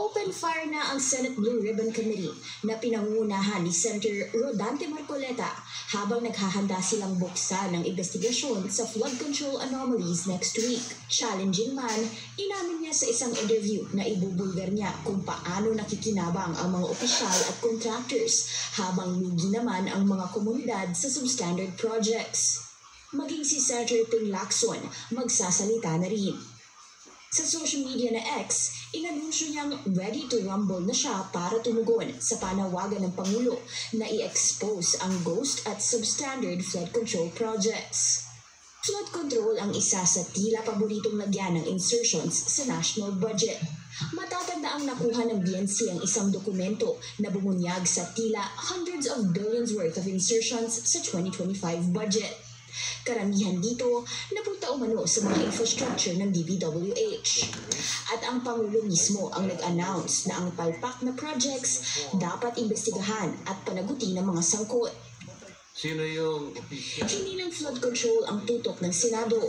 Open fire na ang Senate Blue Ribbon Committee na pinangunahan ni Senator Rodante Marcoleta habang naghahanda silang buksan ng investigasyon sa flood control anomalies next week. Challenging man, inamin niya sa isang interview na ibubulgar niya kung paano nakikinabang ang mga opisyal at contractors habang lugi naman ang mga komunidad sa substandard projects. Maging si Senator Ping Lacson magsasalita na rin. Sa social media na X, inanunsyo niyang ready to rumble na siya para tumugon sa panawagan ng Pangulo na i-expose ang ghost at substandard flood control projects. Flood control ang isa sa tila paboritong lagyan ng insertions sa national budget. Matatanda ang nakuha ng BNC ang isang dokumento na bumunyag sa tila hundreds of billions worth of insertions sa 2025 budget. Karamihan dito napunta umano sa mga infrastructure ng DPWH. At ang Pangulo mismo ang nag-announce na ang palpak na projects dapat imbestigahan at panagutin ng mga sangkot. Sino yung official? Hindi ng flood control ang tutok ng Senado.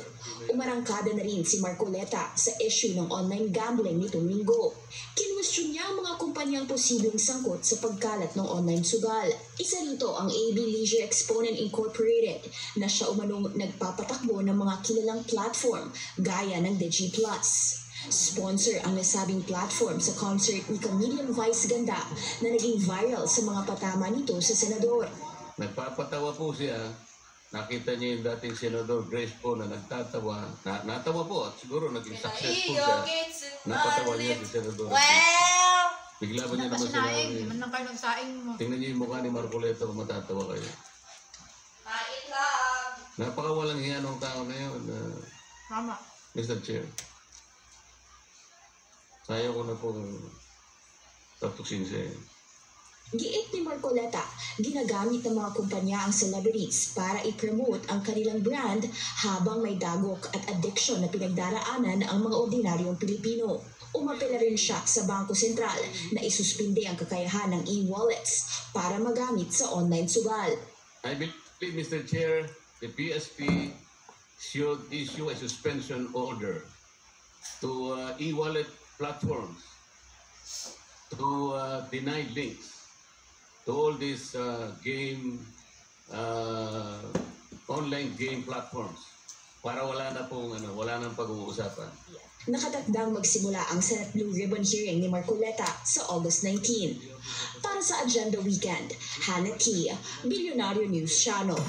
Umarangkada na rin si Marcoleta sa issue ng online gambling nitong linggo. Kinwestiyon niya ang mga kumpanyang posibleng sangkot sa pagkalat ng online sugal. Isa rito ang AB Leisure Exponent Incorporated na siya umanong nagpapatakbo ng mga kilalang platform gaya ng DigiPlus. Sponsor ang nasabing platform sa concert ni comedian Vice Ganda na naging viral sa mga patama nito sa senador. Nagpapatawa po siya. Nakita niya yung dating Senador Grace po na nagtatawa. Natawa po at siguro naging successful siya. Napatawa niya si Senador. Well! Bigla ba niya naman sinabi? Hindi man kayo nagsaing mo. Tingnan niyo yung mukha ni Marcoleta kung matatawa kayo. Kain lang. Napakawalang hiya ng tao na yun, Mama. Mr. Chair. Sayang ko na pong tapusin siya. Giit ni Marcoleta, ginagamit ng mga kumpanya ang celebrities para i-promote ang kanilang brand habang may dagok at addiction na pinagdaraanan ang mga ordinaryong Pilipino. Umapela rin siya sa Bangko Sentral na isuspinde ang kakayahan ng e-wallets para magamit sa online sugal. I believe, Mr. Chair, the PSP should issue a suspension order to e-wallet platforms to deny links to all these online game platforms para wala nang pag-uusapan. Nakatakdang magsimula ang Senate Blue Ribbon hearing ni Marcoleta sa August 19. Para sa Agenda Weekend, Hannah Key, Billionario News Channel.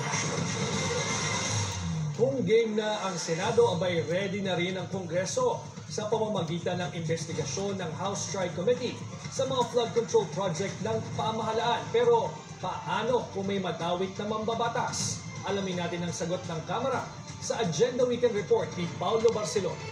Kung game na ang Senado, abay ready na rin ang Kongreso sa pamamagitan ng investigasyon ng House Tri-Committee sa mga flood control project ng pamahalaan. Pero paano kung may matawid na mambabatas? Alamin natin ang sagot ng Kamara sa Agenda Weekend Report ni Paulo Barcelona.